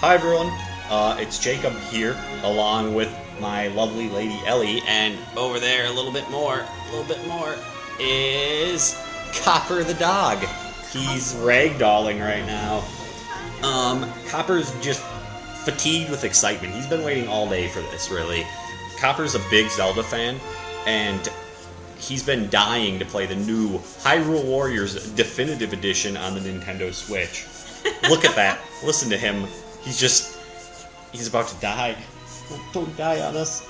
Hi everyone, it's Jacob here, along with my lovely lady Ellie, and over there a little bit more, is Copper the dog. He's ragdolling right now. Copper's just fatigued with excitement. He's been waiting all day for this, really. Copper's a big Zelda fan, and he's been dying to play the new Hyrule Warriors Definitive Edition on the Nintendo Switch. Look at that. Listen to him. He's about to die. Don't die on us.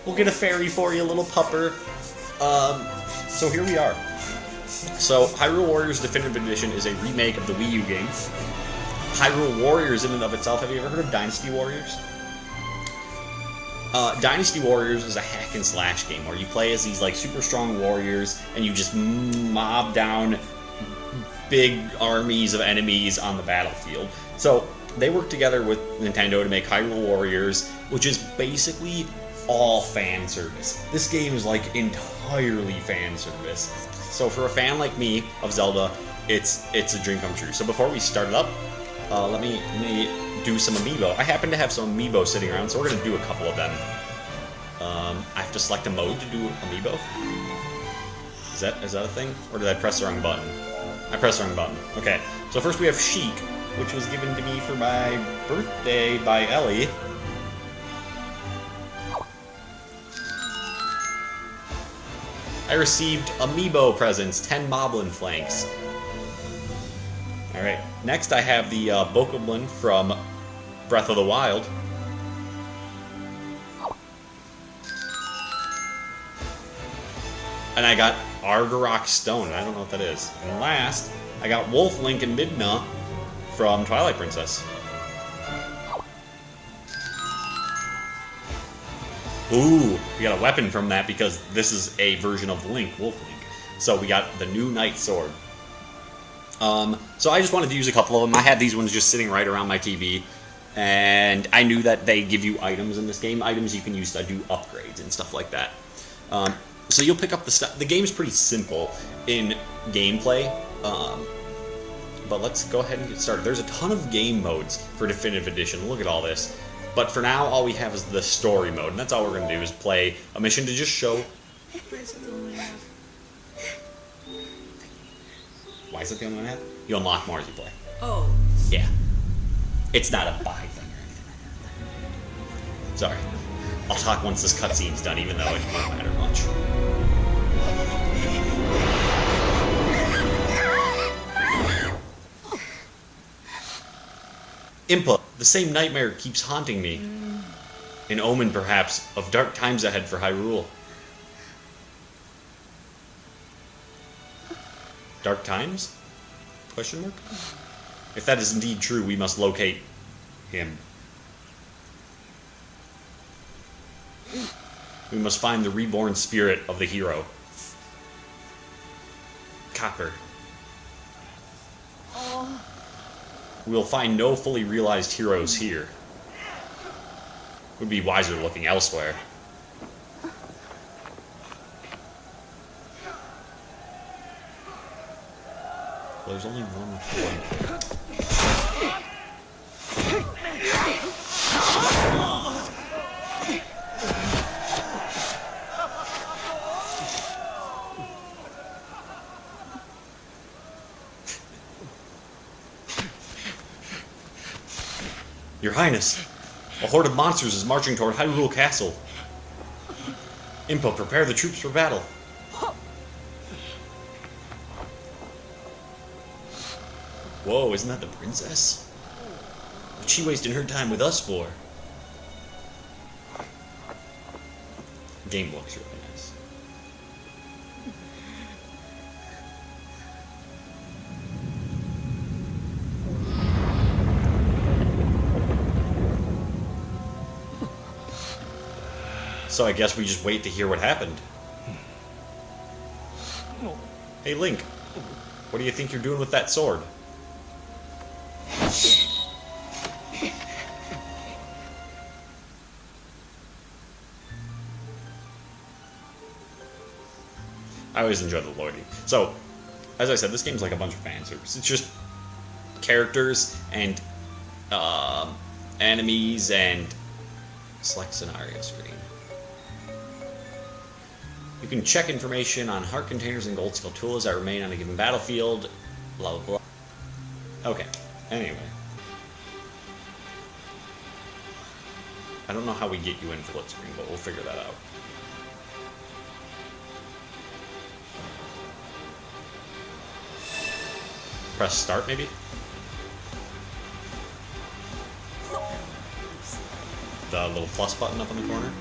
We'll get a fairy for you, little pupper. So here we are. So Hyrule Warriors Definitive Edition is a remake of the Wii U game. Hyrule Warriors in and of itself, have you ever heard of Dynasty Warriors? Dynasty Warriors is a hack and slash game where you play as these like super strong warriors and you just mob down big armies of enemies on the battlefield. So they worked together with Nintendo to make Hyrule Warriors, which is basically all fan service. This game is like entirely fan service. So for a fan like me of Zelda, it's a dream come true. So before we start it up, let me do some amiibo. I happen to have some amiibo sitting around, so we're going to do a couple of them. I have to select a mode to do amiibo. Is that a thing? Or did I press the wrong button? I pressed the wrong button. Okay, so first we have Sheik, which was given to me for my birthday by Ellie. I received amiibo presents, 10 Moblin flanks. Alright, next I have the Bokoblin from Breath of the Wild. And I got Argarok Stone, I don't know what that is. And last, I got Wolf Link and Midna from Twilight Princess. Ooh, we got a weapon from that because this is a version of Link, Wolf Link. So we got the new Knight Sword. So I just wanted to use a couple of them. I had these ones just sitting right around my TV, and I knew that they give you items in this game, items you can use to do upgrades and stuff like that. So you'll pick up the stuff. The game's pretty simple in gameplay, but let's go ahead and get started. There's a ton of game modes for Definitive Edition. Look at all this. But for now, all we have is the story mode, and that's all we're going to do is play a mission to just show... Why is it the only one I have? You unlock more as you play. Oh. Yeah. It's not a buy thing or anything. Sorry. I'll talk once this cutscene's done, even though it won't matter much. Impa, the same nightmare keeps haunting me. An omen, perhaps, of dark times ahead for Hyrule. Dark times? Question mark? If that is indeed true, we must locate him. We must find the reborn spirit of the hero. Copper. We will find no fully realized heroes here. Would be wiser looking elsewhere. Well, there's only one. Your Highness, a horde of monsters is marching toward Hyrule Castle. Impa, prepare the troops for battle. Whoa, isn't that the princess? What's she wasting her time with us for? Game looks really nice. So I guess we just wait to hear what happened. Hey Link, what do you think you're doing with that sword? I always enjoy the loading. So, as I said, this game's like a bunch of fan service. It's just characters and enemies and select scenario screen. You can check information on heart containers and gold skill tools that remain on a given battlefield. Blah, blah, blah. Okay, anyway. I don't know how we get you in split screen, but we'll figure that out. Press start, maybe? The little plus button up in the corner.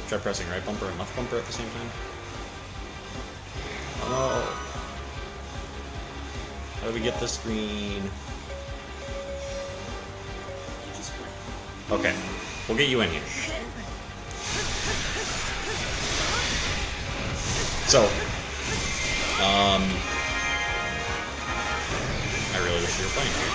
Try pressing right bumper and left bumper at the same time. Oh. How do we get the screen? Okay, we'll get you in here. So, I really wish you were playing here.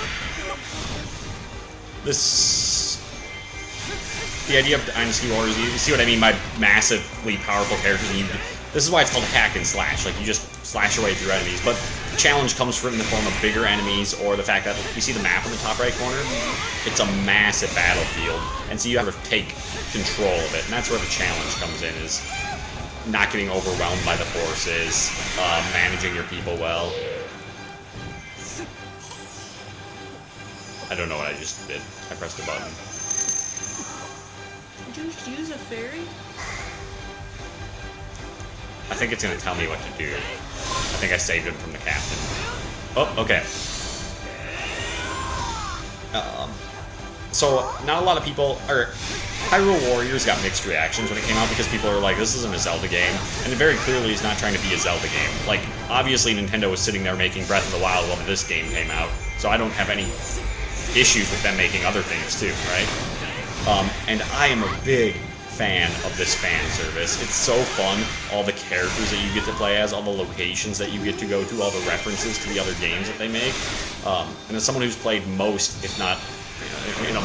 The idea of Dynasty Wars, you see what I mean by massively powerful characters. And this is why it's called hack and slash. Like, you just slash your way through enemies. But the challenge comes from in the form of bigger enemies, or the fact that you see the map in the top right corner. It's a massive battlefield, and so you have to take control of it. And that's where the challenge comes in: is not getting overwhelmed by the forces, managing your people well. I don't know what I just did. I pressed a button. Did you just use a fairy? I think it's going to tell me what to do. I think I saved it from the captain. Oh, okay. So, not a lot of people... Hyrule Warriors got mixed reactions when it came out because people are like, this isn't a Zelda game. And it very clearly is not trying to be a Zelda game. Like, obviously Nintendo was sitting there making Breath of the Wild when this game came out. So I don't have any issues with them making other things too, right? And I am a big fan of this fan service. It's so fun, all the characters that you get to play as, all the locations that you get to go to, all the references to the other games that they make. And as someone who's played most, if not,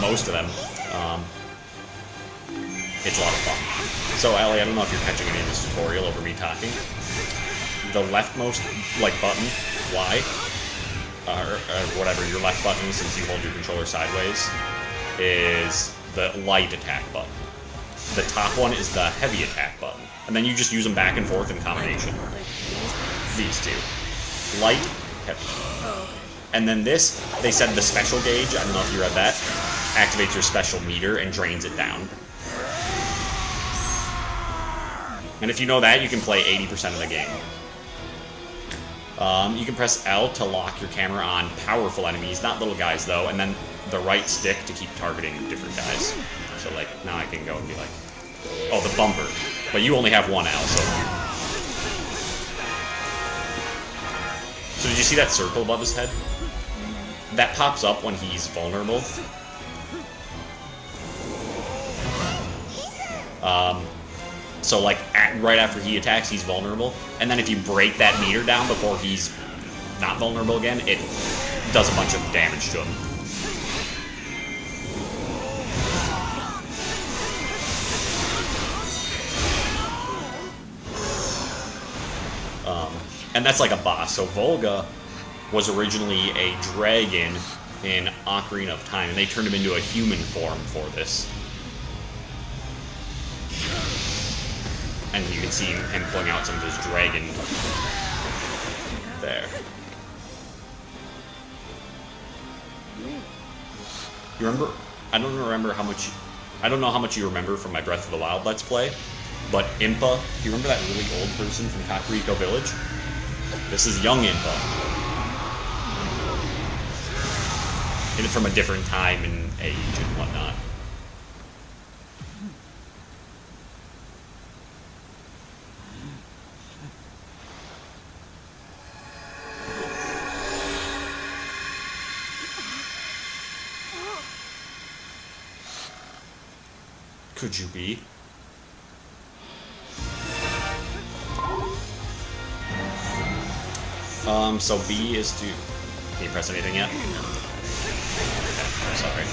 most of them, it's a lot of fun. So, Ellie, I don't know if you're catching any of this tutorial over me talking. The leftmost, button, Y, or whatever, your left button, since you hold your controller sideways, is the light attack button. The top one is the heavy attack button. And then you just use them back and forth in combination. These two. Light, heavy. Oh, okay. And then this, they said the special gauge, I don't know if you read that, activates your special meter and drains it down. And if you know that, you can play 80% of the game. You can press L to lock your camera on powerful enemies, not little guys though, and then the right stick to keep targeting different guys. So now I can go and be like, oh, the bumper. But you only have one L, so... So did you see that circle above his head? That pops up when he's vulnerable. So right after he attacks, he's vulnerable. And then if you break that meter down before he's not vulnerable again, it does a bunch of damage to him. And that's like a boss. So Volga was originally a dragon in Ocarina of Time, and they turned him into a human form for this. And you can see him pulling out some of his dragon there. You remember? I don't know how much you remember from my Breath of the Wild Let's Play, but Impa, do you remember that really old person from Kakariko Village? This is young Impa. And from a different time and age and whatnot. Could you be? So B is to... Can you press anything yet? No. Okay, I'm sorry.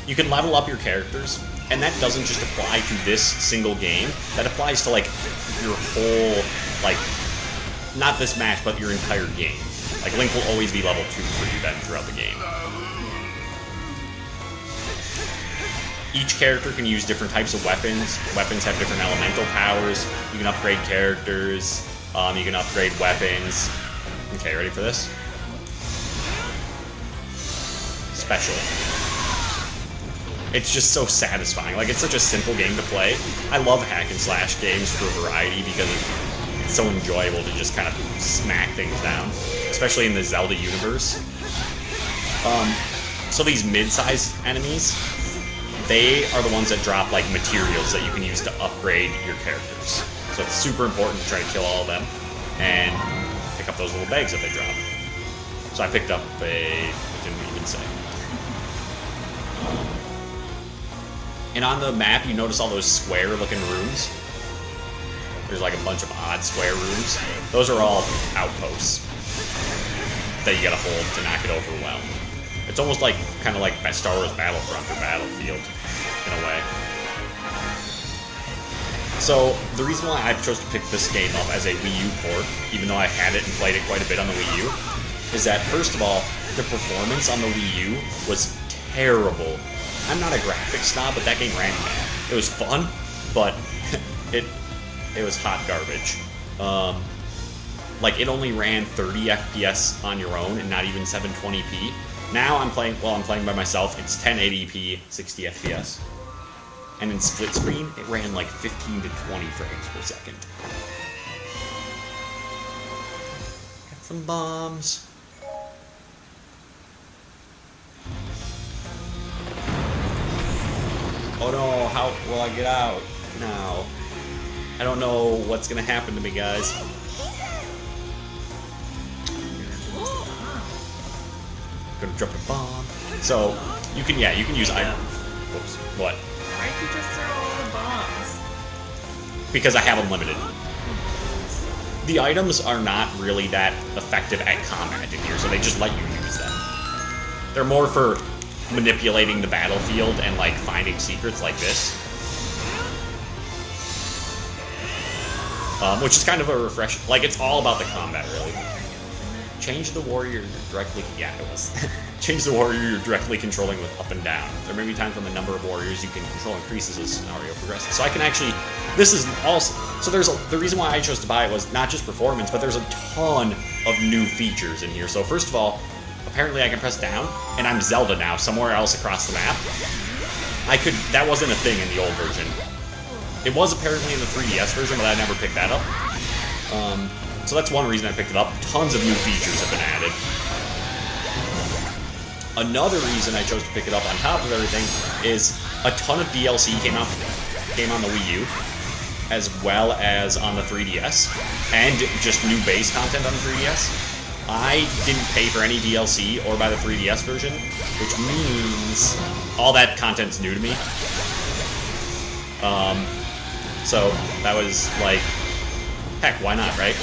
You can level up your characters, and that doesn't just apply to this single game. That applies to, your whole, not this match, but your entire game. Link will always be level 2 for you then throughout the game. each character can use different types of weapons. Weapons have different elemental powers. You can upgrade characters. You can upgrade weapons. Okay, ready for this? Special. It's just so satisfying. Like, it's such a simple game to play. I love hack and slash games for variety because it's so enjoyable to just kind of smack things down, especially in the Zelda universe. So these mid-sized enemies, they are the ones that drop like materials that you can use to upgrade your characters. So it's super important to try to kill all of them and pick up those little bags that they drop. So I picked up a... didn't even say. And on the map, you notice all those square-looking rooms. There's like a bunch of odd square rooms. Those are all outposts that you gotta hold to not get overwhelmed. It's almost like, kind of like Star Wars Battlefront or Battlefield, in a way. So, the reason why I chose to pick this game up as a Wii U port, even though I had it and played it quite a bit on the Wii U, is that, first of all, the performance on the Wii U was terrible. I'm not a graphics snob, but that game ran bad. It was fun, but it was hot garbage. Like, it only ran 30 FPS on your own and not even 720p. Now I'm playing by myself, it's 1080p, 60 FPS. And in split screen, it ran like 15 to 20 frames per second. Got some bombs. Oh no, how will I get out now? I don't know what's gonna happen to me, guys. Gonna drop a bomb. So, you can use items. Whoops. What? Why'd you just throw all the bombs? Because I have unlimited. The items are not really that effective at combat in here, so they just let you use them. They're more for manipulating the battlefield and like finding secrets like this. Which is kind of a refresh. Like, it's all about the combat, really. Change the warrior you're directly... Yeah, it was. Change the warrior you're directly controlling with up and down. There may be times when the number of warriors you can control increases as the scenario progresses. So I can actually... This is also... So the reason why I chose to buy it was not just performance, but there's a ton of new features in here. So first of all, apparently I can press down, and I'm Zelda now, somewhere else across the map. That wasn't a thing in the old version. It was apparently in the 3DS version, but I never picked that up. So that's one reason I picked it up. Tons of new features have been added. Another reason I chose to pick it up on top of everything is a ton of DLC came on the Wii U, as well as on the 3DS, and just new base content on the 3DS. I didn't pay for any DLC or buy the 3DS version, which means all that content's new to me. So that was like, heck, why not, right?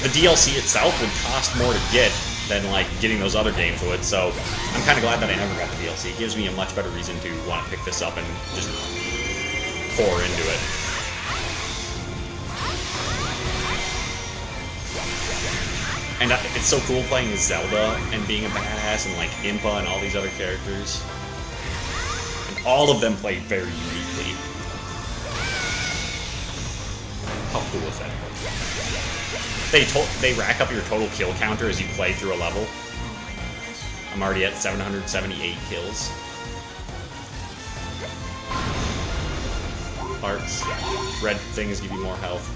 The DLC itself would cost more to get than like getting those other games would, so I'm kind of glad that I never got the DLC. It gives me a much better reason to want to pick this up and just pour into it. And it's so cool playing as Zelda and being a badass and like Impa and all these other characters. And all of them play very uniquely. How cool is that? They rack up your total kill counter as you play through a level. I'm already at 778 kills. Hearts. Red things give you more health.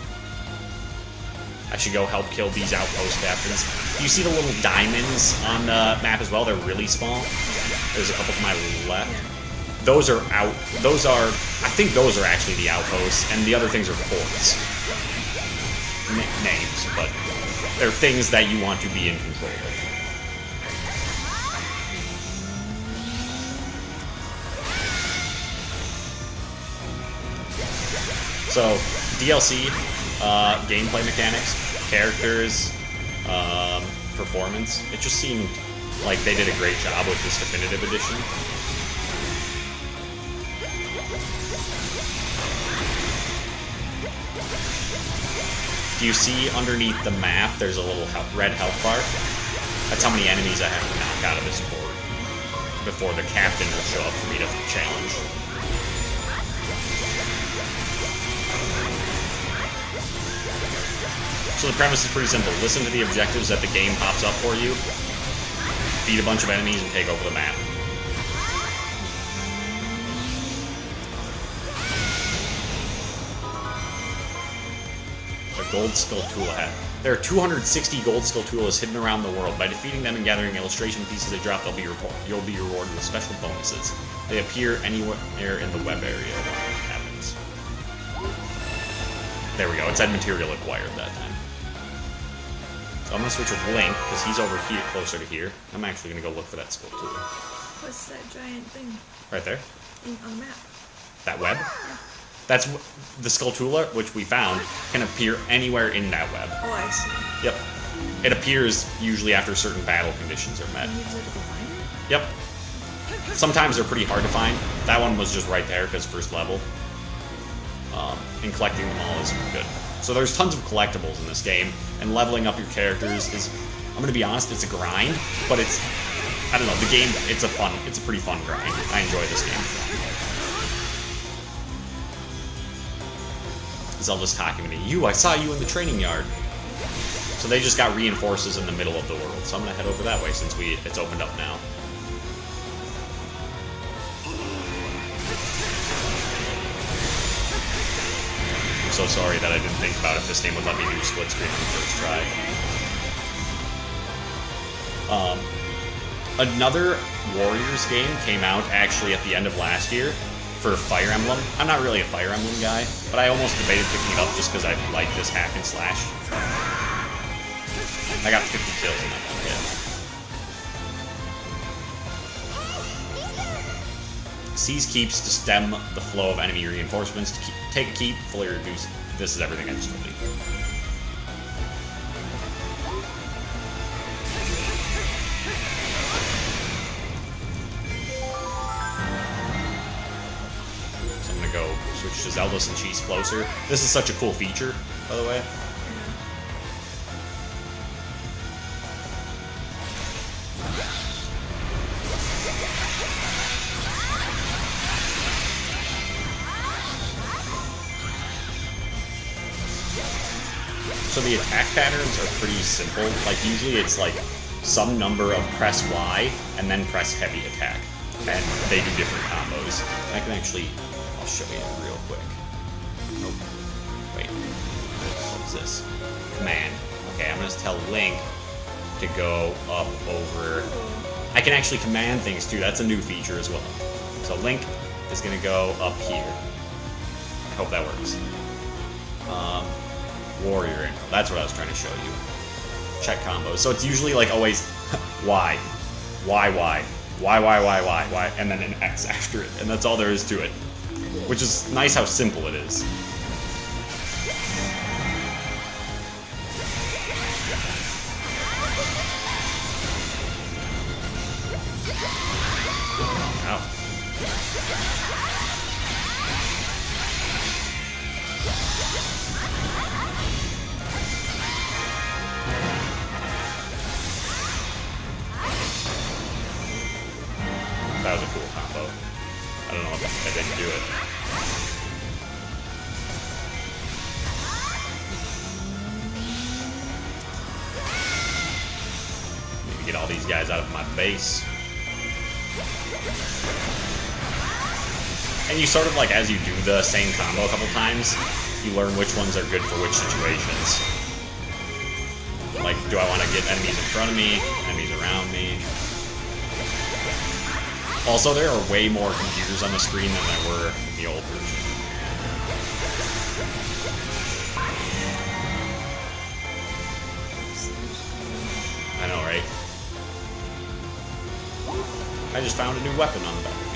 I should go help kill these outpost captains. Do you see the little diamonds on the map as well? They're really small. There's a couple to my left. Those are I think those are actually the outposts, and the other things are forts. Names, but they're things that you want to be in control of. So, DLC, gameplay mechanics, characters, performance. It just seemed like they did a great job with this definitive edition. If you see underneath the map, there's a little red health bar. That's how many enemies I have to knock out of this board before the captain will show up for me to challenge. So the premise is pretty simple. Listen to the objectives that the game pops up for you, beat a bunch of enemies, and take over the map. The Gold Skulltula hat. There are 260 Gold Skulltulas hidden around the world. By defeating them and gathering illustration pieces they drop, you'll be rewarded with special bonuses. They appear anywhere in the web area when it happens. There we go. It said material acquired that time. So I'm going to switch with Link, because he's over here, closer to here. I'm actually going to go look for that Skulltula. What's that giant thing? Right there. On the map. That web? That's the Skulltula, which we found, can appear anywhere in that web. Oh, I see. Yep. It appears usually after certain battle conditions are met. You have to go find it? Yep. Sometimes they're pretty hard to find. That one was just right there because first level. And collecting them all is good. So there's tons of collectibles in this game, and leveling up your characters is, I'm going to be honest, it's a grind, but it's, I don't know, the game, it's a pretty fun grind. I enjoy this game. Zelda's talking to me. I saw you in the training yard. So they just got reinforces in the middle of the world. So I'm gonna head over that way since it's opened up now. I'm so sorry that I didn't think about if this game would let me do split screen on the first try. Another Warriors game came out actually at the end of last year for Fire Emblem. I'm not really a Fire Emblem guy, but I almost debated picking it up just because I like this hack and slash. I got 50 kills in that one, yeah. Seize keeps to stem the flow of enemy reinforcements. Take a keep, fully reduce. This is everything I just told you. Go switch to Zelda since she's closer. This is such a cool feature, by the way. So the attack patterns are pretty simple. Like usually it's like some number of press Y and then press heavy attack. And they do different combos. I can actually show you real quick. Nope. Wait. What is this? Command. Okay, I'm gonna tell Link to go up over. I can actually command things too. That's a new feature as well. So Link is gonna go up here. I hope that works. Warrior info. That's what I was trying to show you. Check combos. So it's usually like always Y, Y, Y, Y, Y, Y, Y, Y, and then an X after it, and that's all there is to it. Which is nice how simple it is. Ow. That was a cool combo. I don't know if I didn't do it. Need to get all these guys out of my base. And you sort of like, as you do the same combo a couple times, you learn which ones are good for which situations. Like, do I want to get enemies in front of me, enemies around me? Also, there are way more computers on the screen than there were in the old version. I know, right? I just found a new weapon on the battlefield.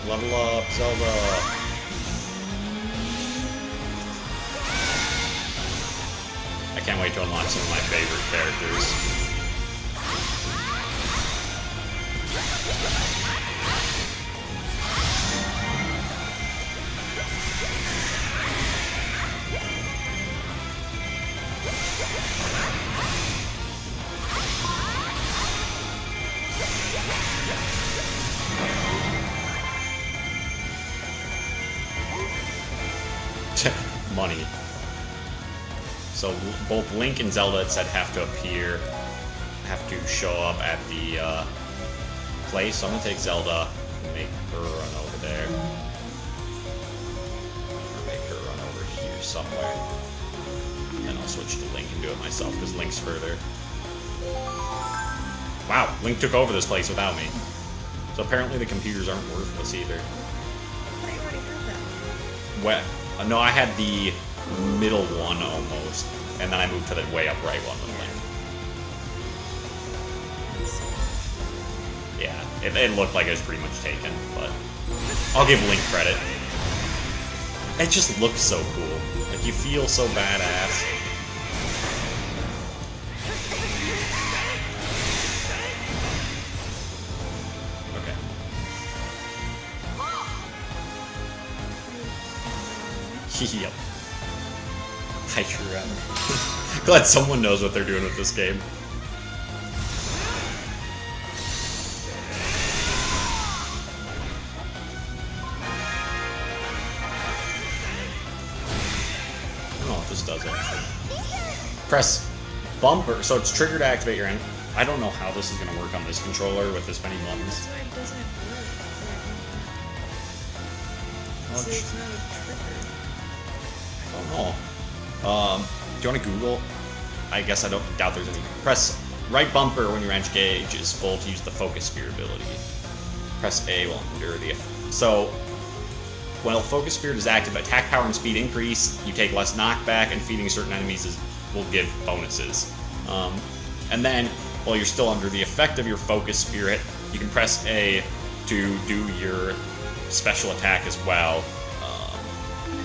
Level up, Zelda! I can't wait to unlock some of my favorite characters. money. So both Link and Zelda, it said, have to show up at the place. So I'm gonna take Zelda and make her run over there. Or make her run over here somewhere. And then I'll switch to Link and do it myself, because Link's further. Wow, Link took over this place without me. So apparently the computers aren't worthless either. I already heard that. No, I had the middle one almost, and then I moved to the way up right one with Link. Yeah, it looked like it was pretty much taken, but I'll give Link credit. It just looks so cool. Like, you feel so badass. Yep. I sure am. Glad someone knows what they're doing with this game. I don't know what this does actually. Press bumper, so it's trigger to activate your end. I don't know how this is going to work on this controller with this many buttons. That's why it doesn't work. So it's not a trigger. I don't know. Do you want to Google? I guess I don't doubt there's any. Press right bumper when your edge gauge is full to use the focus sphere ability. Press A while under the. So, while focus spirit is active, attack power and speed increase. You take less knockback, and feeding certain enemies will give bonuses. And then, while you're still under the effect of your focus spirit, you can press A to do your special attack as well.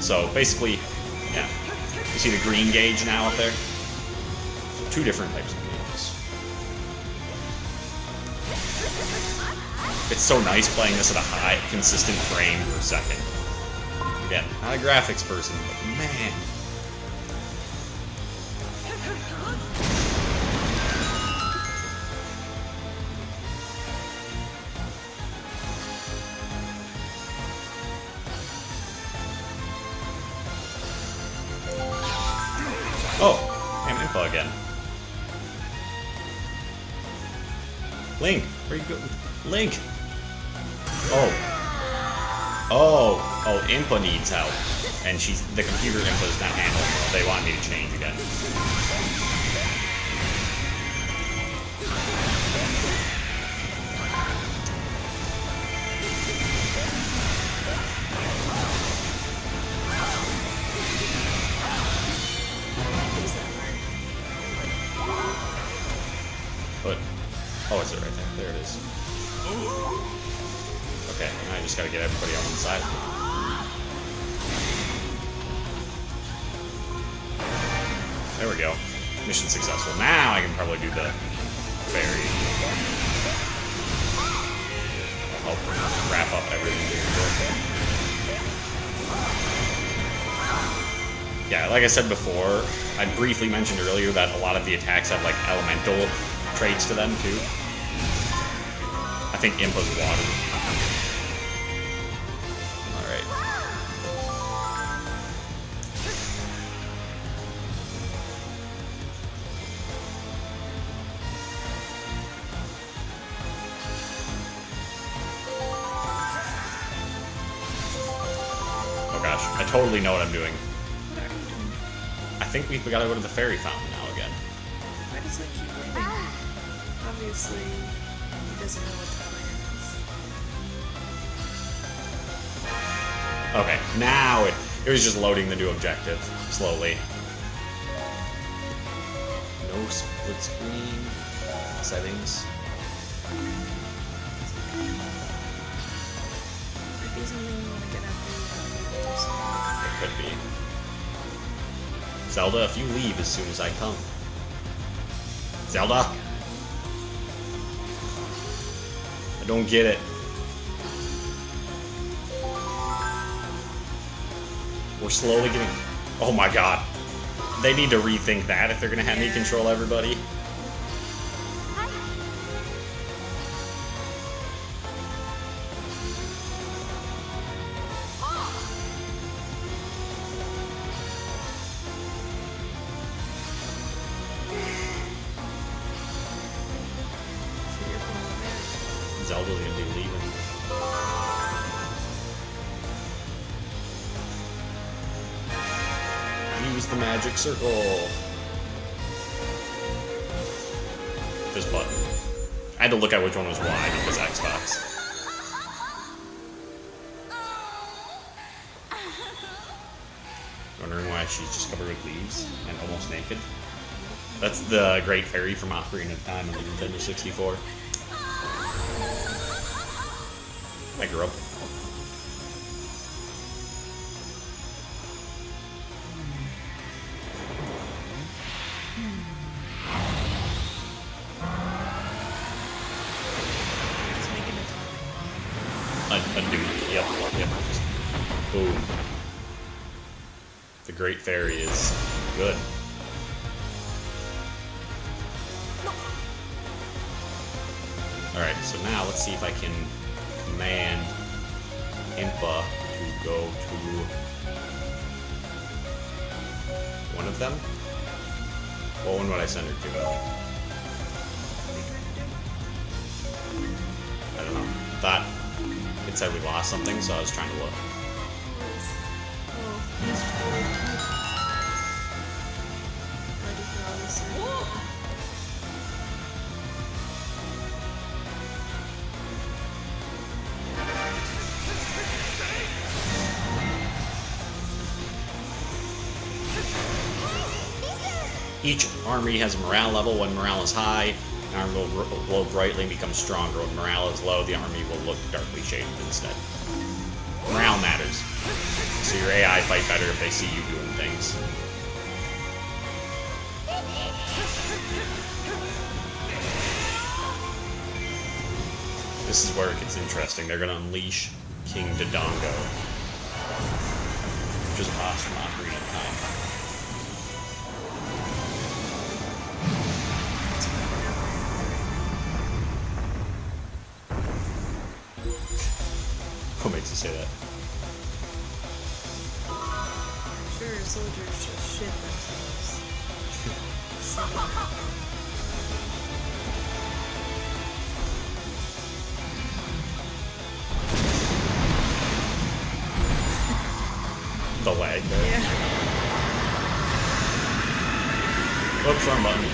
So basically, yeah. You see the green gauge now up there? So 2 different types of gauges. It's so nice playing this at a high, consistent frame per second. Again, not a graphics person, but man. Oh, damn info again. Link, where you go? Link! Oh, Impa needs help. And the computer Impa is not handling it. They want me to change again. Oh, is it right there? There it is. Okay, now I just gotta get everybody on one side. There we go. Mission successful. Now I can probably do the fairy. I'll help wrap up everything here. Yeah, like I said before, I briefly mentioned earlier that a lot of the attacks have like elemental traits to them too. I think Impa's water. Alright. Oh gosh, I totally know what I'm doing. What are you doing? I think we gotta go to the fairy fountain now again. Why does it keep waiting? Obviously, he doesn't know what time it is. Okay, now it was just loading the new objective slowly. No split screen settings. Maybe something you want to get after It could be. Zelda, if you leave as soon as I come. Zelda? I don't get it. We're slowly getting... Oh my god. They need to rethink that if they're gonna have me control everybody. Zelda's gonna be leaving. Use the magic circle. This button. I had to look at which one was Y because Xbox. Wondering why she's just covered with leaves and almost naked. That's the Great Fairy from Ocarina of Time on the Nintendo 64. I grew up. It's making a A dude. Yep. Just boom. The Great Fairy is good. Alright, so now let's see if I can command Impa to go to one of them. What one would I send her to? I don't know. Thought it said we lost something, so I was trying to look. Oh, he's totally cute. Ready for all this surgery. Each army has a morale level. When morale is high, an army will glow brightly and become stronger. When morale is low, the army will look darkly shaded instead. Morale matters. So your AI fight better if they see you doing things. This is where it gets interesting. They're going to unleash King Dodongo, which is a boss from Ocarina of Time. What makes you say that? Sure, soldiers just shit themselves. The lag there. Yeah. Oops, wrong button.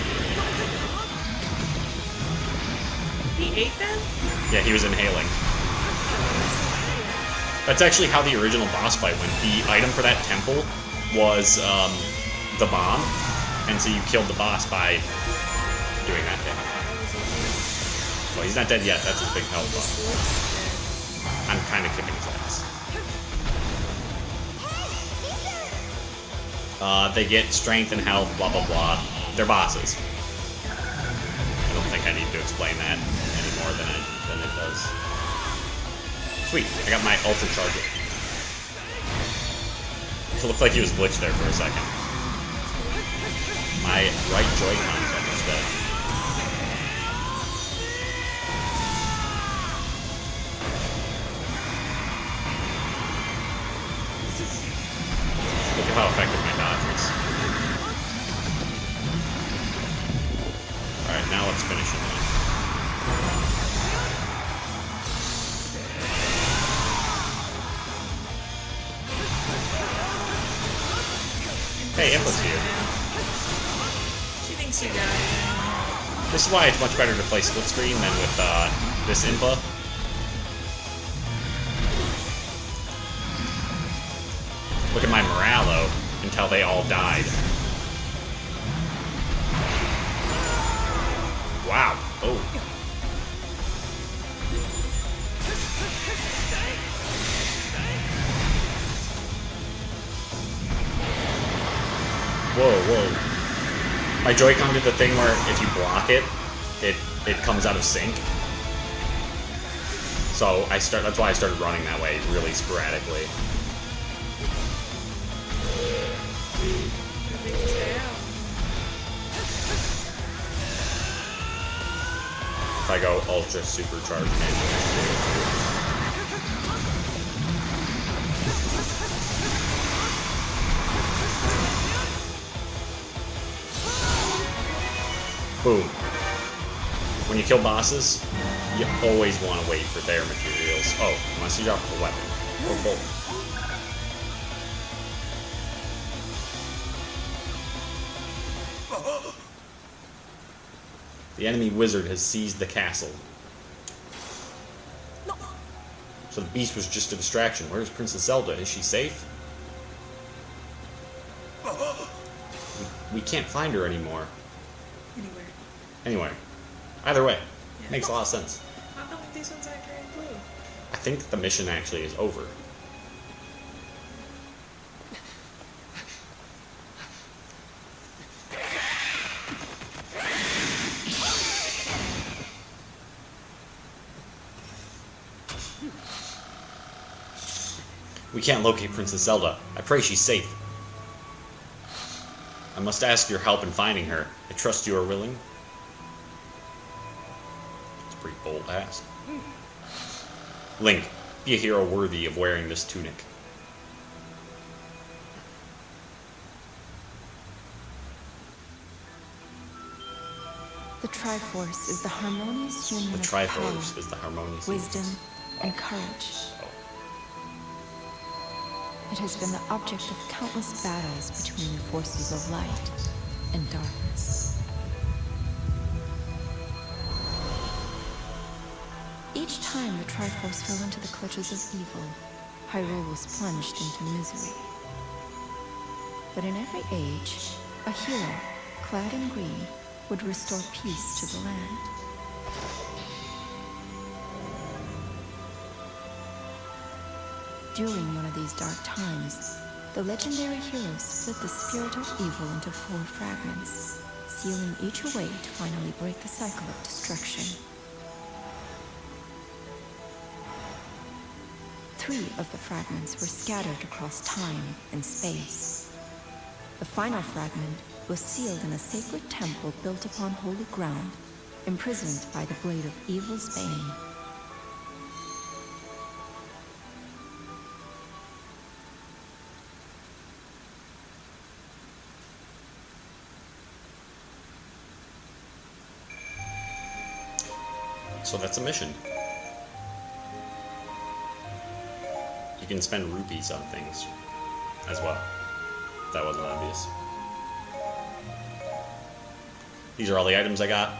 He ate them? Yeah, he was inhaling. That's actually how the original boss fight went. The item for that temple was the bomb, and so you killed the boss by doing that thing. Well, he's not dead yet. That's his big health buff. I'm kind of kicking his ass. They get strength and health, blah blah blah. They're bosses. I don't think I need to explain that any more than it does. Sweet, I got my Ultra Charger. It looked like he was glitched there for a second. My right Joy-Con's almost dead. Look at how effective my dodge is. Alright, now let's finish him off. Hey, Impa's here. She thinks you died. This is why it's much better to play split screen than with this Impa. Look at my morale until they all died. Wow. Oh. Whoa. My Joy-Con did the thing where if you block it, it comes out of sync. So that's why I started running that way really sporadically. If I go ultra supercharged maybe. Boom. When you kill bosses, you always want to wait for their materials. Oh, unless you drop a weapon or both. The enemy wizard has seized the castle. So the beast was just a distraction. Where's Princess Zelda? Is she safe? We can't find her anymore. Anywhere. Either way. Yeah. Makes a lot of sense. How come these ones aren't carrying blue? I think the mission actually is over. We can't locate Princess Zelda. I pray she's safe. I must ask your help in finding her. I trust you are willing. It's a pretty bold ask. Link, be a hero worthy of wearing this tunic. The Triforce is the harmonious union The of Triforce power, is the harmonious wisdom, union. and courage. It has been the object of countless battles between the forces of light and darkness. Each time the Triforce fell into the clutches of evil, Hyrule was plunged into misery. But in every age, a hero, clad in green, would restore peace to the land. During one of these dark times, the legendary hero split the spirit of evil into 4 fragments, sealing each away to finally break the cycle of destruction. 3 of the fragments were scattered across time and space. The final fragment was sealed in a sacred temple built upon holy ground, imprisoned by the blade of evil's bane. So that's a mission. You can spend rupees on things as well. That wasn't obvious. These are all the items I got.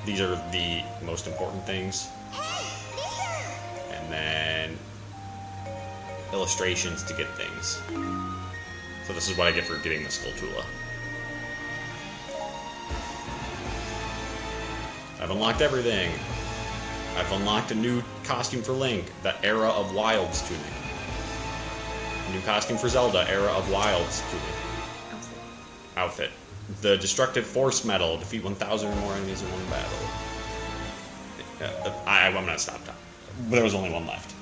These are the most important things. And then illustrations to get things. So this is what I get for getting the Skulltula. I've unlocked everything. I've unlocked a new costume for Link, the Era of Wilds tunic. A new costume for Zelda, Era of Wilds tunic. Outfit. The Destructive Force Medal, defeat 1,000 or more enemies in one battle. I'm gonna stop. But there was only one left.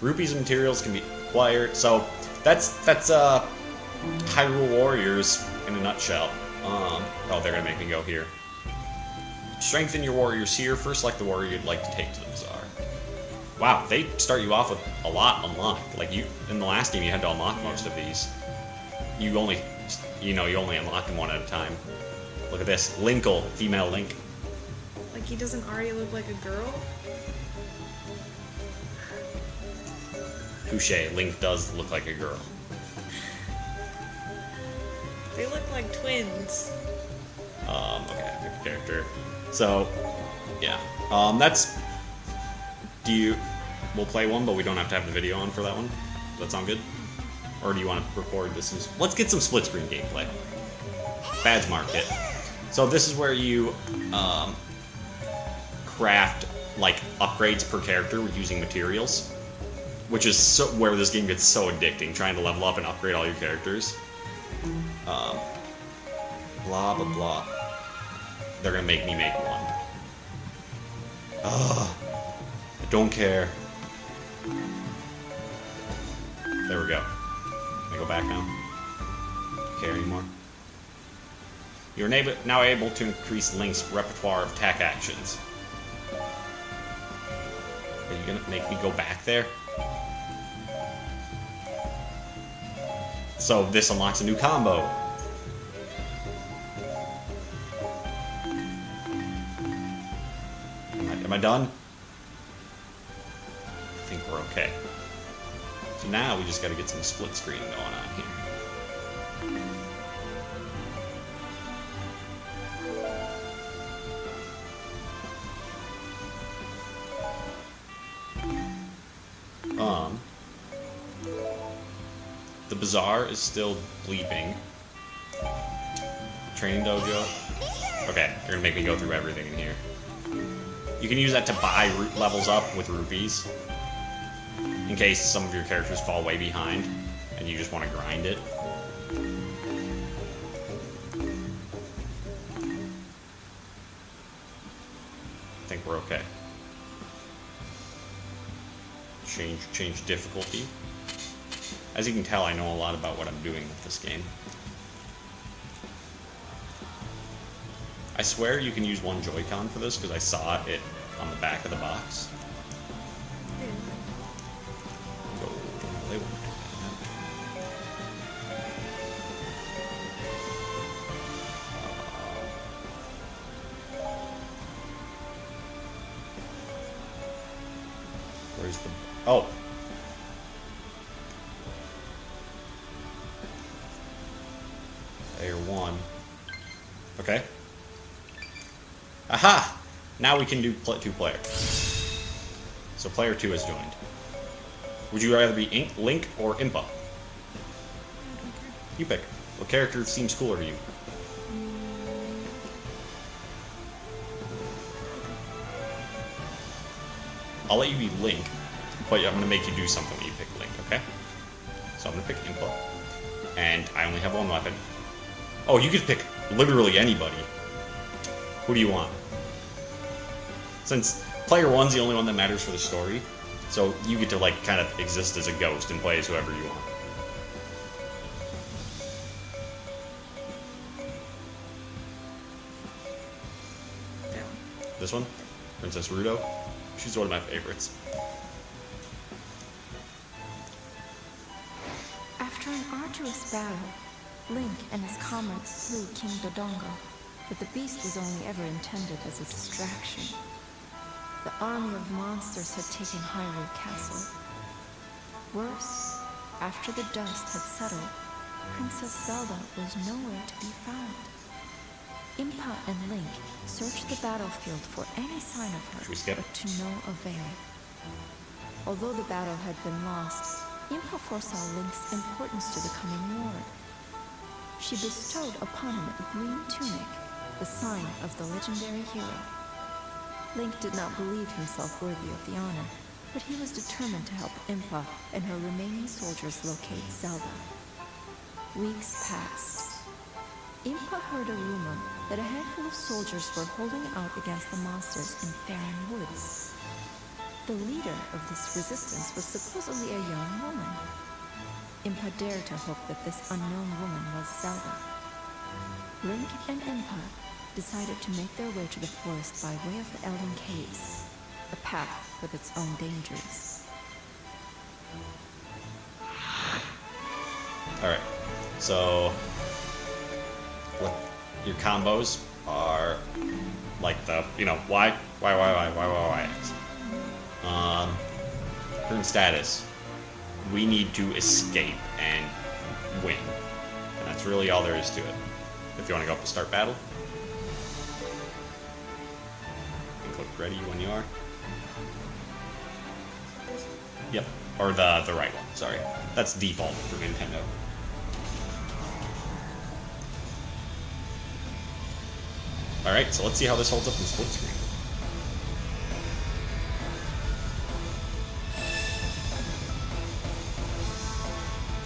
Rupees and materials can be acquired. So that's Hyrule Warriors in a nutshell. Oh, they're gonna make me go here. Strengthen your warriors here. First, select the warrior you'd like to take to the bazaar. Wow, they start you off with a lot unlocked. Like in the last game, you had to unlock most of these. You only unlocked them one at a time. Look at this, Linkle, female Link. Like he doesn't already look like a girl? Touche, Link does look like a girl. They look like twins. Okay, pick a character. So, yeah. We'll play one, but we don't have to have the video on for that one. Does that sound good? Or do you want to record this? Let's get some split screen gameplay. Badge Market. So this is where you craft like upgrades per character using materials, which is where this game gets so addicting. Trying to level up and upgrade all your characters. Blah blah blah. They're gonna make me make one. Ugh. I don't care. There we go. Can I go back now? Don't care anymore. You're now able to increase Link's repertoire of attack actions. Are you gonna make me go back there? So this unlocks a new combo. Am I done? I think we're okay. So now we just gotta get some split screen going on here. The bazaar is still bleeping. Training dojo. Okay, you're gonna make me go through everything in here. You can use that to buy levels up with rupees, in case some of your characters fall way behind and you just want to grind it. I think we're okay. Change difficulty. As you can tell, I know a lot about what I'm doing with this game. I swear you can use one Joy-Con for this, because I saw it on the back of the box. Go, they won't do that. Where's the... Oh! Layer 1. Okay. Aha! Now we can do 2-player. So player 2 has joined. Would you rather be Link or Impa? You pick. What character seems cooler to you? I'll let you be Link, but I'm going to make you do something when you pick Link, okay? So I'm going to pick Impa. And I only have one weapon. Oh, you could pick literally anybody. Who do you want? Since player 1's the only one that matters for the story, so you get to, like, kind of exist as a ghost and play as whoever you want. Yeah. This one? Princess Rudo? She's one of my favorites. After an arduous battle, Link and his comrades slew King Dodongo, but the beast was only ever intended as a distraction. The army of monsters had taken Hyrule Castle. Worse, after the dust had settled, Princess Zelda was nowhere to be found. Impa and Link searched the battlefield for any sign of her, Should we skip? but to no avail. Although the battle had been lost, Impa foresaw Link's importance to the coming war. She bestowed upon him a green tunic, the sign of the legendary hero. Link did not believe himself worthy of the honor, but he was determined to help Impa and her remaining soldiers locate Zelda. Weeks passed. Impa heard a rumor that a handful of soldiers were holding out against the monsters in Faron Woods. The leader of this resistance was supposedly a young woman. Impa dared to hope that this unknown woman was Zelda. Link and Impa decided to make their way to the forest by way of the Elven Caves, a path with its own dangers. Alright, so what your combos are like the, you know, why. Current status. We need to escape and win. And that's really all there is to it. If you want to go up to start battle, and click ready when you are. Yep, or the right one, sorry. That's default for Nintendo. Alright, so let's see how this holds up in split screen.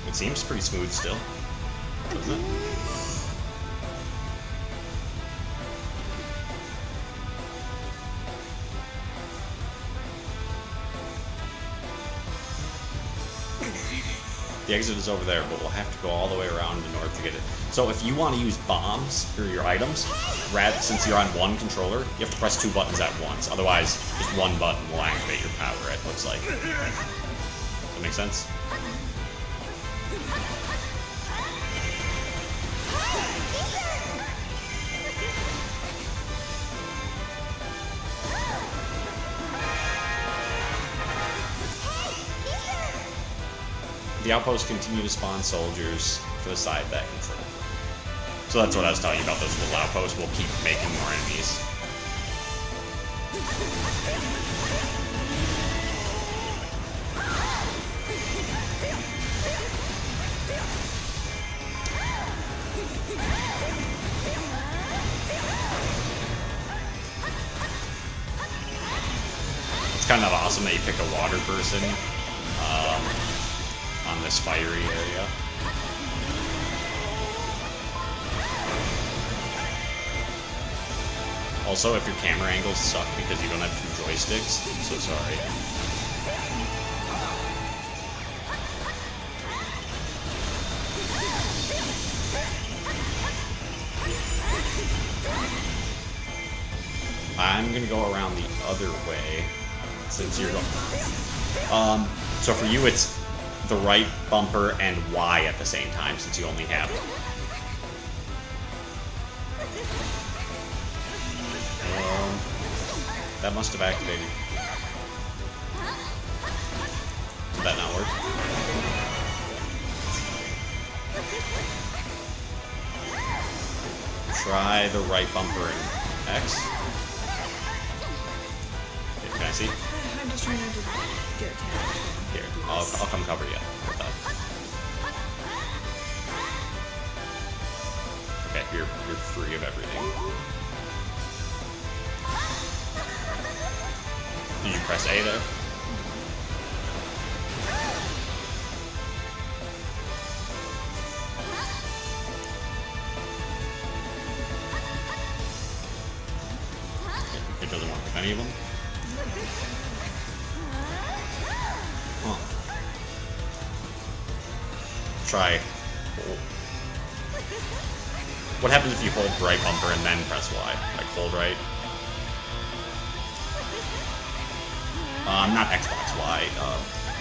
It seems pretty smooth still, doesn't it? The exit is over there, but we'll have to go all the way around the north to get it. So if you want to use bombs for your items, since you're on one controller, you have to press 2 buttons at once. Otherwise, just one button will activate your power, it looks like. Does that make sense? The outposts continue to spawn soldiers for the side that control. So that's what I was telling you about, those little outposts will keep making more enemies. It's kind of awesome that you pick a water person on this fiery area. Also, if your camera angles suck because you don't have 2 joysticks, I'm so sorry. I'm gonna go around the other way since you're going. So for you, it's the right bumper and Y at the same time, since you only have. That must have activated. Did that not work? Try the right bumper and X. Okay, can I see? I'm just trying not to get attacked. Here, I'll come cover you with that. Okay, you're free of everything. Did you press A there? It doesn't work with any of them? Huh. Try hold. What happens if you hold right bumper and then press Y? Like hold right? Not Xbox Y.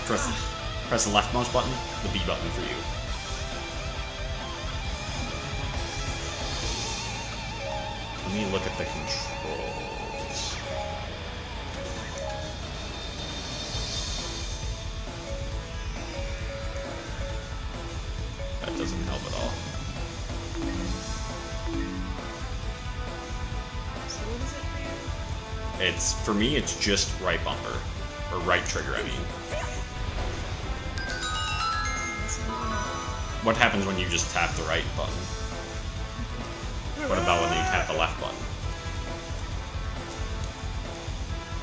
Press the leftmost button, the B button for you. Let me look at the controls. That doesn't help at all. So what is it for you? For me, it's just right bumper. Or right trigger, I mean. What happens when you just tap the right button? What about when you tap the left button?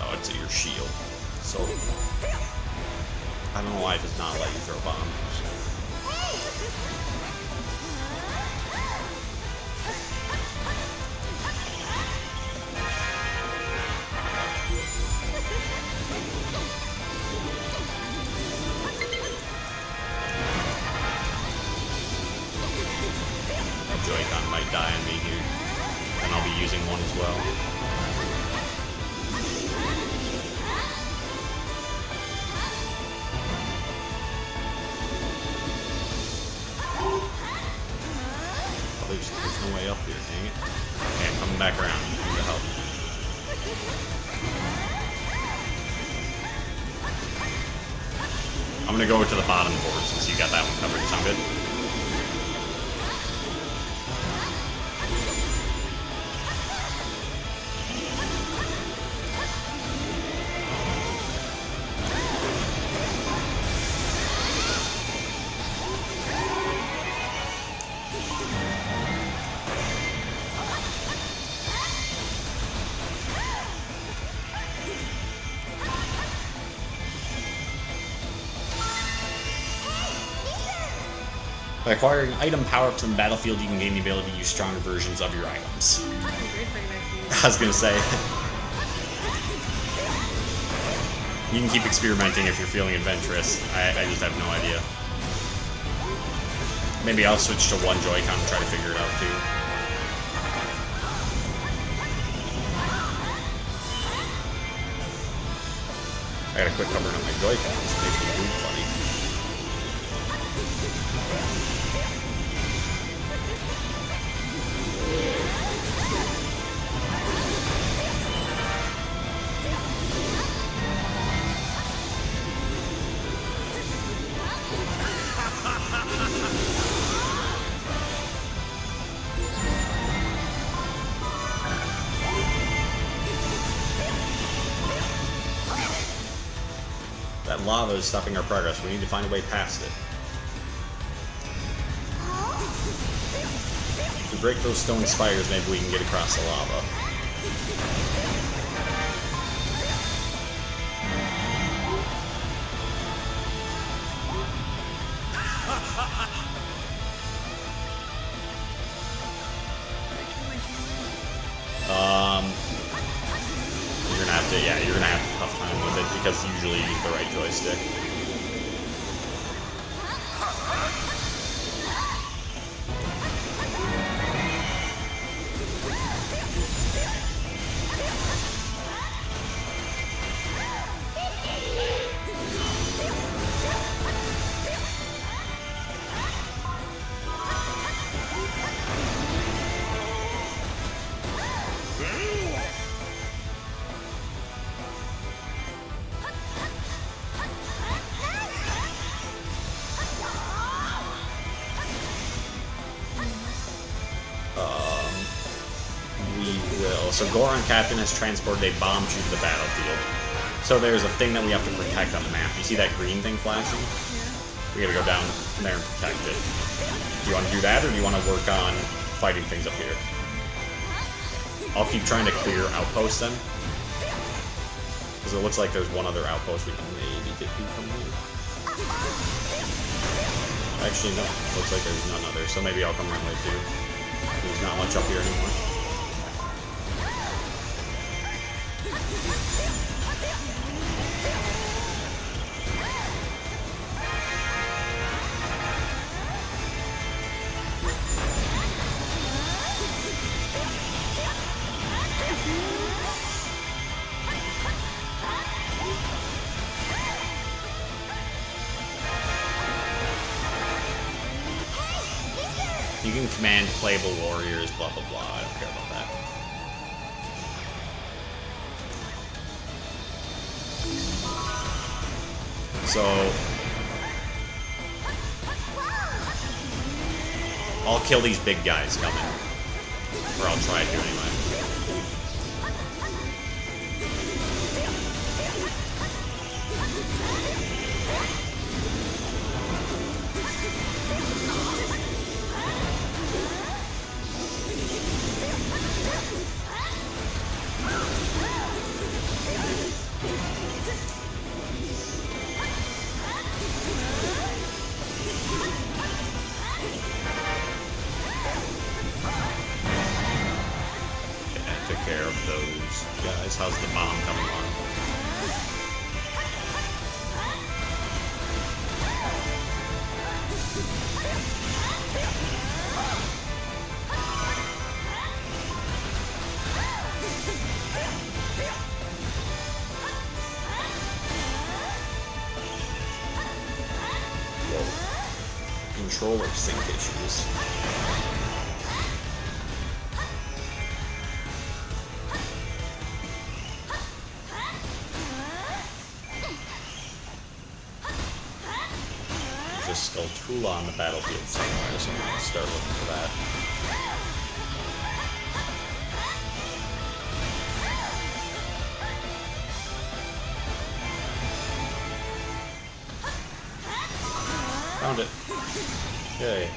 Oh, it's your shield. So, I don't know why it does not let you throw bombs. Joy-Con might die on me here, and I'll be using one as well. Oh, there's no way up here, dang it. Okay, I'm coming back around. I need to help. I'm gonna go to the bottom board since you got that one covered. Sound good? By acquiring item power-ups in the battlefield, you can gain the ability to use stronger versions of your items. I was gonna say. You can keep experimenting if you're feeling adventurous. I just have no idea. Maybe I'll switch to one Joy-Con and try to figure it out too. I gotta quit covering up my Joy-Cons. It makes me move funny. That lava is stopping our progress. We need to find a way past it. If we break those stone spires, maybe we can get across the lava. You're gonna have to, yeah, you're gonna have a tough time with it because usually you use the right joystick. So Goron Captain has transported a bomb to the battlefield. So there's a thing that we have to protect on the map. You see that green thing flashing? Yeah. We gotta go down there and protect it. Do you want to do that, or do you want to work on fighting things up here? I'll keep trying to clear outposts then. Because it looks like there's one other outpost we can maybe get to from here. Actually, no. Looks like there's none other, so maybe I'll come around way too. There's not much up here anymore. You can command playable warriors, blah blah blah. I don't care about that. So I'll kill these big guys coming. Or I'll try to anyway. Care of those guys. How's the bomb coming on? Whoa. Controller sync issues. Skulltula on the battlefield somewhere, so I'm going to start looking for that. Found it. Yay.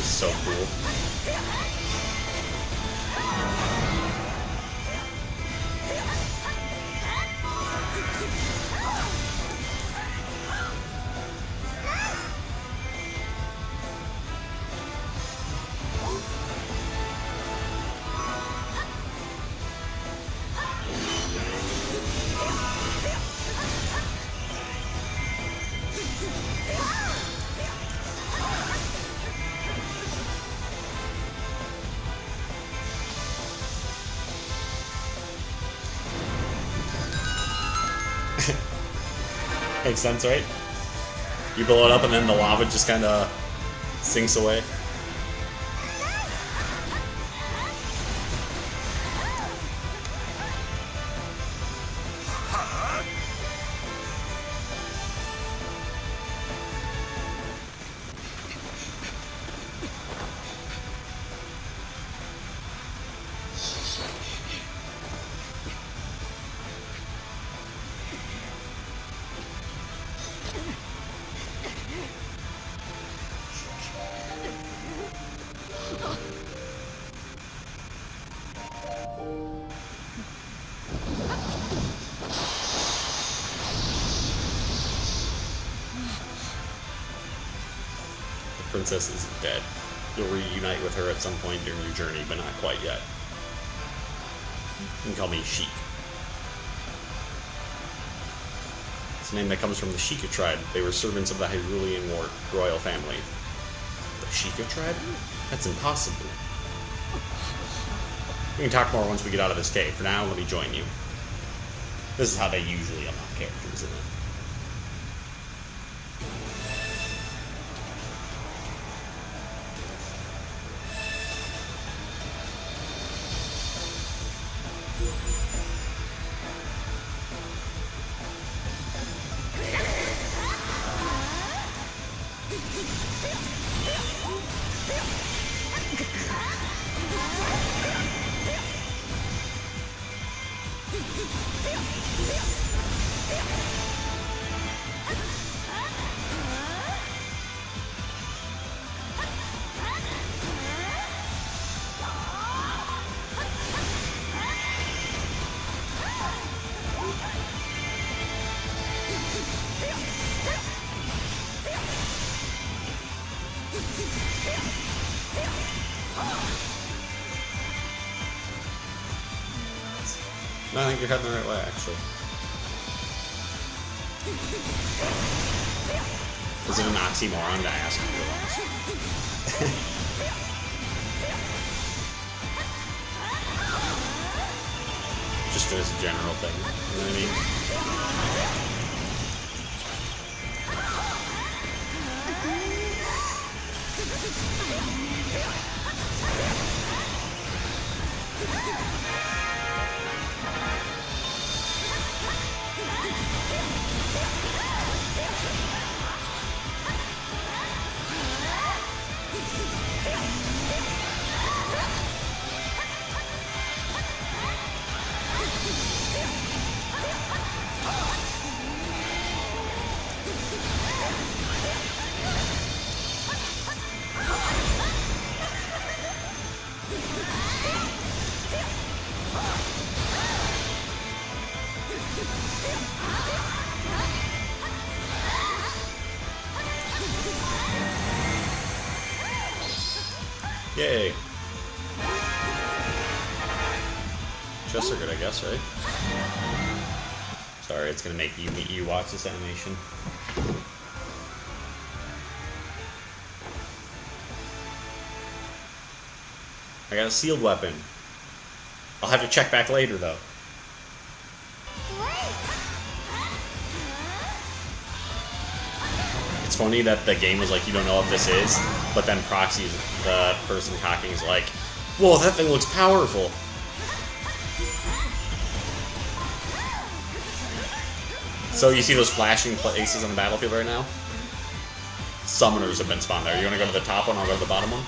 is so cool. Makes sense, right? You blow it up and then the lava just kind of sinks away. Princess is dead. You'll reunite with her at some point during your journey, but not quite yet. You can call me Sheik. It's a name that comes from the Sheikah tribe. They were servants of the Hyrulean royal family. The Sheikah tribe? That's impossible. We can talk more once we get out of this cave. For now, let me join you. This is how they usually unlock characters, isn't it? No, I think you're heading the right way, actually. Is it an oxymoron to ask if you're lost? Just as a general thing, you know what I mean? Yay. Chests are good, I guess, right? Sorry, it's gonna make you watch this animation. I got a sealed weapon. I'll have to check back later, though. It's funny that the game was like, you don't know what this is, but then Proxy, the person talking, is like, whoa, that thing looks powerful. So you see those flashing places on the battlefield right now? Summoners have been spawned there. You want to go to the top one? I'll go to the bottom one.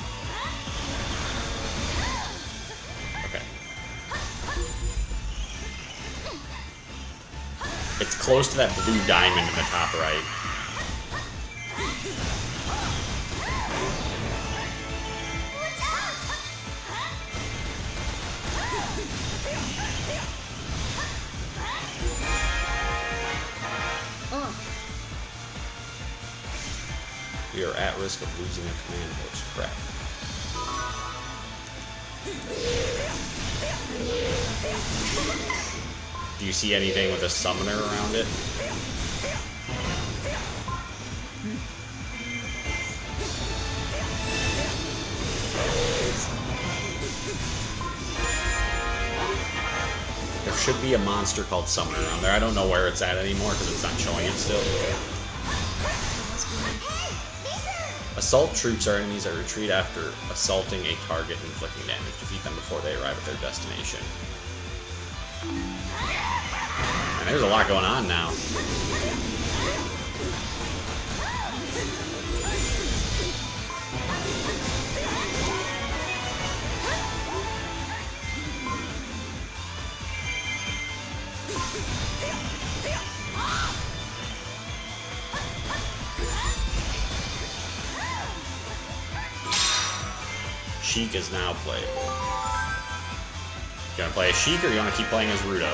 Okay. It's close to that blue diamond in the top right. We are at risk of losing a command post. Crap. Do you see anything with a summoner around it? There should be a monster called Summoner around there. I don't know where it's at anymore because it's not showing it still. Assault troops are enemies that retreat after assaulting a target and inflicting damage. Defeat them before they arrive at their destination. And there's a lot going on now. Sheik is now playable. You gonna play as Sheik or you wanna keep playing as Ruto?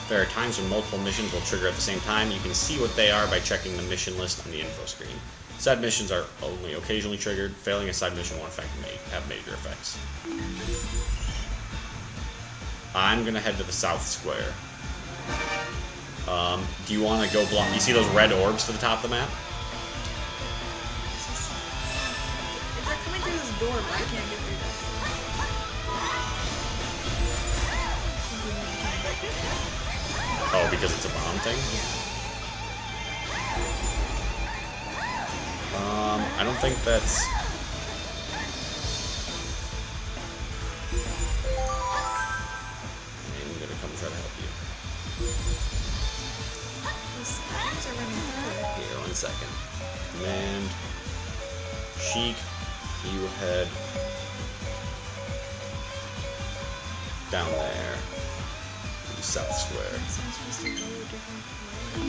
There are times when multiple missions will trigger at the same time. You can see what they are by checking the mission list on the info screen. Side missions are only occasionally triggered. Failing a side mission won't have major effects. I'm gonna head to the south square. Do you want to go block? You see those red orbs to the top of the map? If they're coming through this door, but I can't get through that. Oh, because it's a bomb thing? I don't think that's... I'm gonna come try to help you. These things are running through it. Here, 1 second. Command. Sheik, you head down there. South Square. So I'm supposed to go a different way.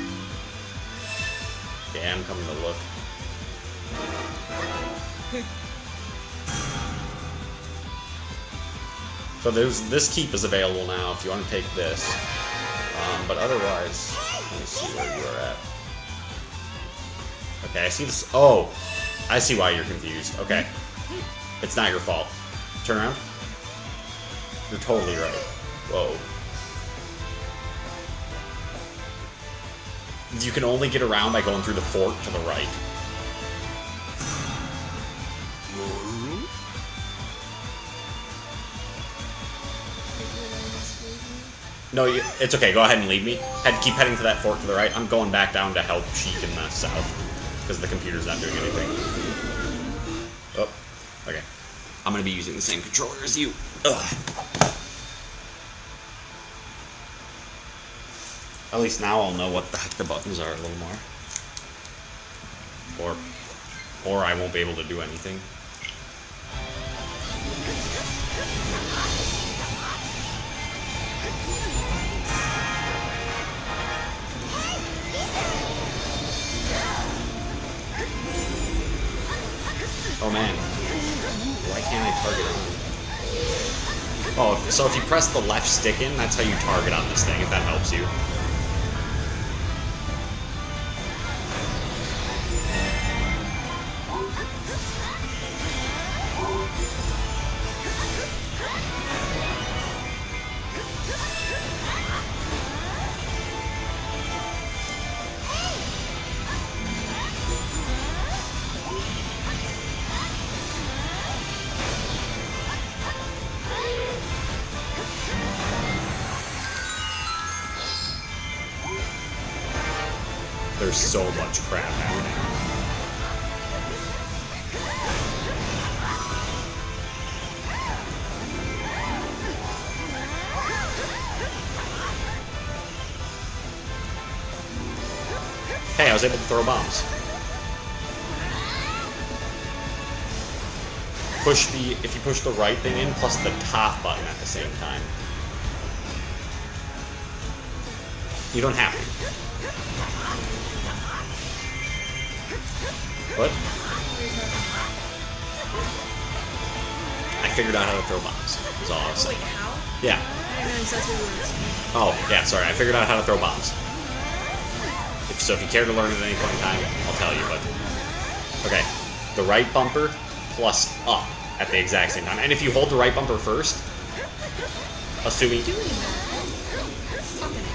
Yeah, I'm coming to look. So this keep is available now if you want to take this. But otherwise, let me see where you are at. Okay, I see this. Oh, I see why you're confused. Okay. It's not your fault. Turn around. You're totally right. Whoa. You can only get around by going through the fort to the right. No, it's okay. Go ahead and leave me. Keep heading to that fort to the right. I'm going back down to help Sheik in the south because the computer's not doing anything. Oh, okay. I'm gonna be using the same controller as you. Ugh. At least now I'll know what the heck the buttons are a little more. Or I won't be able to do anything. Oh man. Why can't I target on? Oh, so if you press the left stick in, that's how you target on this thing, if that helps you. There's so much crap happening. Hey, I was able to throw bombs. If you push the right thing in plus the top button at the same time. You don't have to. What? I figured out how to throw bombs. Is all I was saying. Wait, how? Yeah. I didn't know exactly what it was. Oh, yeah, sorry. I figured out how to throw bombs. so if you care to learn at any point in time, I'll tell you, but... Okay, the right bumper plus up at the exact same time. And if you hold the right bumper first, assuming... Doing that. Fucking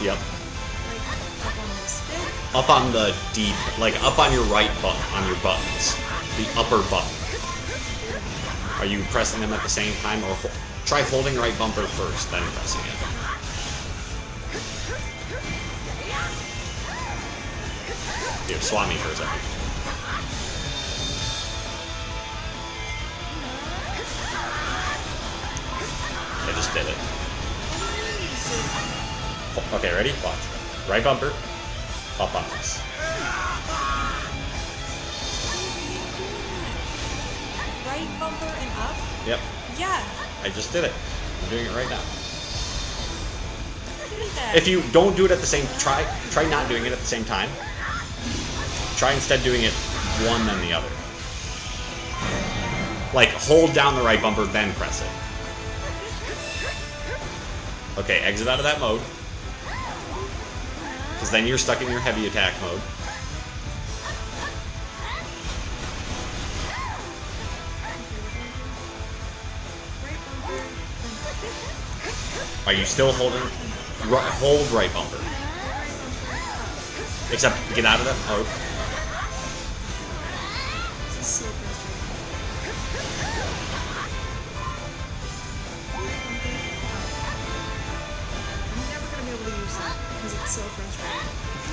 Yep. like up on the stick. Up on the D, like up on your right button, on your buttons. The upper button. Are you pressing them at the same time, or try holding right bumper first, then pressing it? Here, swap me for a second. I just did it. Okay, ready? Watch. Right bumper, up on this. Right bumper and up? Yep, Yeah. I just did it. I'm doing it right now. Look at that. If you don't do it at the same, try not doing it at the same time. Try instead doing it one then the other. Like, hold down the right bumper, then press it. Okay, exit out of that mode. Because then you're stuck in your heavy attack mode. Are you still holding? Hold right bumper. Except get out of that mode. This is so frustrating. I'm never gonna be able to use that because it's so frustrating.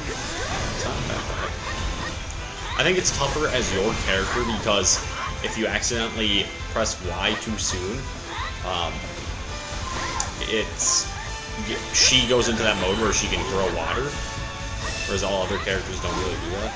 It's not that bad. I think it's tougher as your character because if you accidentally press Y too soon, she goes into that mode where she can throw water, whereas all other characters don't really do that.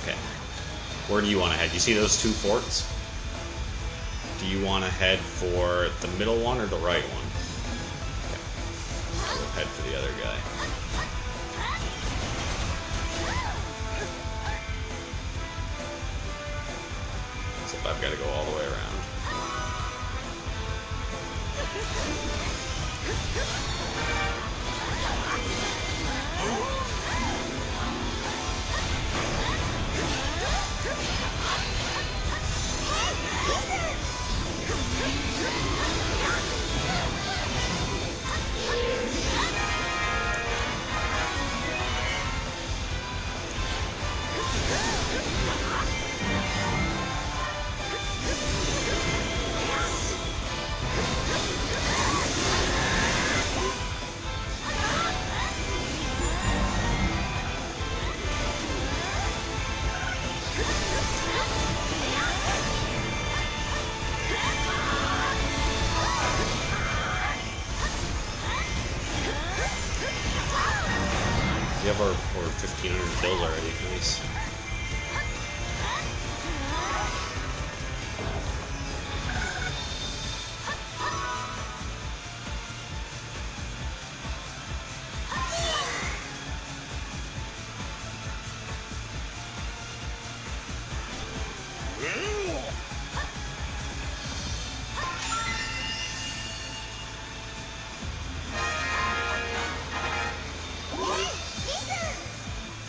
Okay. Where do you want to head? You see those two forts? Do you want to head for the middle one or the right one? Okay. I will head for the other guy. Except I've got to go all the way around. We have our 1,500 kills already. Nice.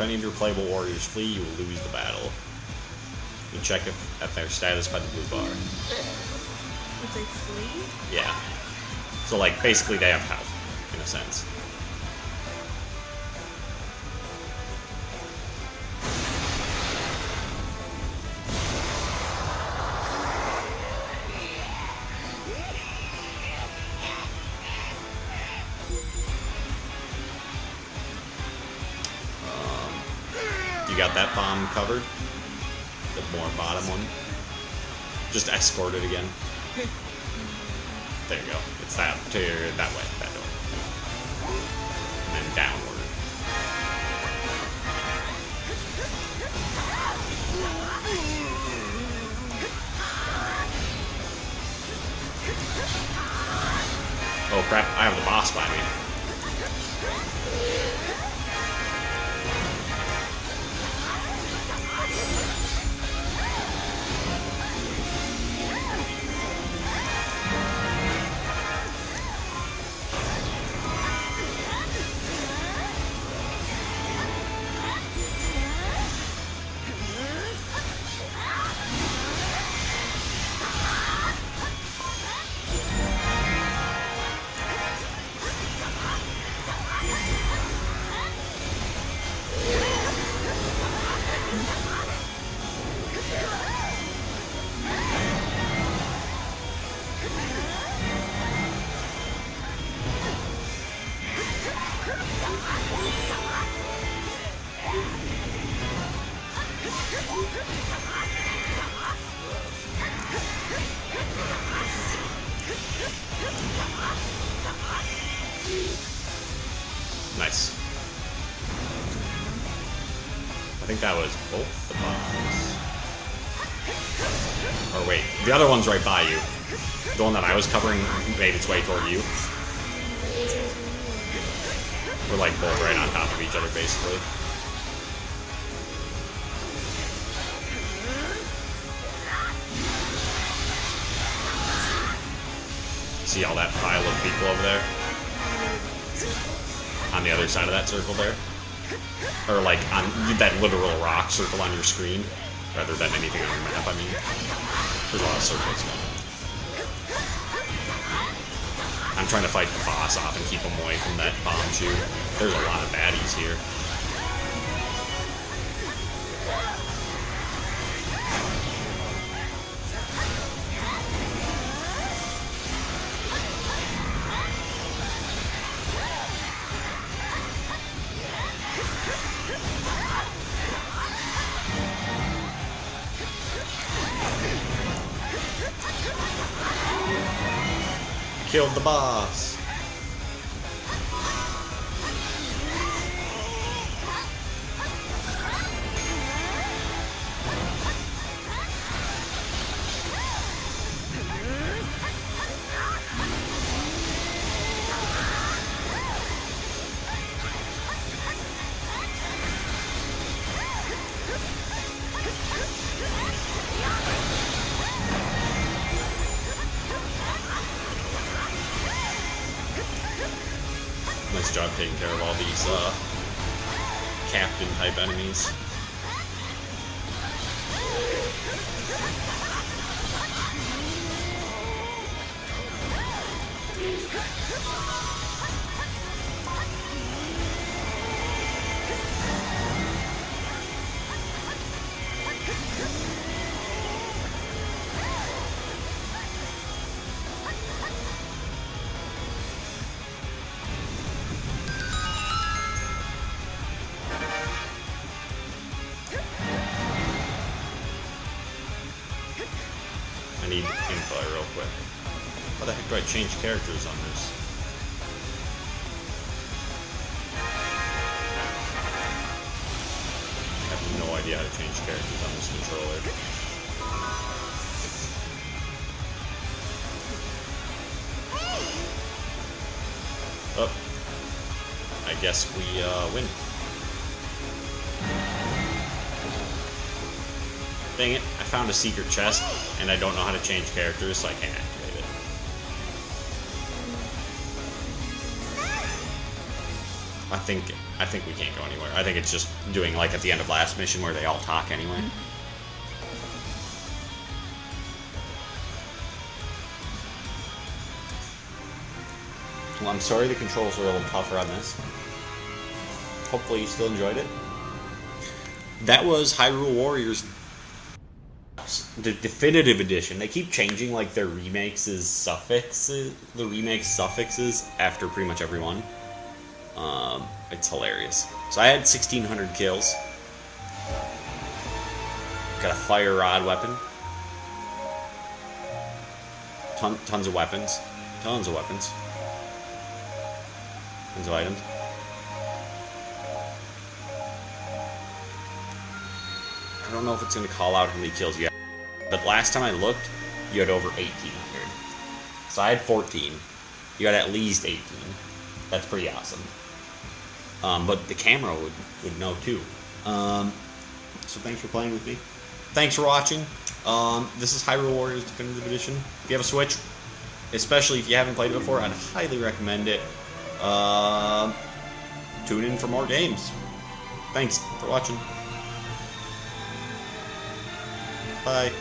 any of your playable warriors flee, you will lose the battle. You check at their status by the blue bar. Would they flee? Yeah. So, like, basically they have health, in a sense. You got that bomb covered? The more bottom one? Just escort it again. There you go. It's that way, that door. And then downward. Oh crap, I have the boss by me. Nice. I think that was both the bombs. Or wait, the other one's right by you. The one that I was covering made its way toward you. We're like both right on top of each other, basically. See all that pile of people over there? On the other side of that circle there? Or like on that literal rock circle on your screen, rather than anything on your map, I mean. There's a lot of circles going on. I'm trying to fight the boss off and keep him away from that bomb shoot. There's a lot of baddies here. Killed the boss. Nice job taking care of all these captain-type enemies. I need info real quick. How the heck do I change characters on this? I have no idea how to change characters on this controller. Oh. I guess we win. Dang it, I found a secret chest, and I don't know how to change characters, so I can't activate it. I think we can't go anywhere. I think it's just doing like at the end of last mission where they all talk anyway. Well, I'm sorry the controls are a little tougher on this. Hopefully you still enjoyed it. That was Hyrule Warriors, the definitive edition. They keep changing like their suffixes after pretty much every one. It's hilarious. So I had 1,600 kills. Got a fire rod weapon. Tons of weapons. Tons of weapons. Tons of items. I don't know if it's going to call out how many kills you have. But last time I looked, you had over 1,800. So I had 14. You had at least 18. That's pretty awesome. But the camera would know too. So thanks for playing with me. Thanks for watching. This is Hyrule Warriors Definitive Edition. If you have a Switch, especially if you haven't played it before, I'd highly recommend it. Tune in for more games. Thanks for watching. Bye.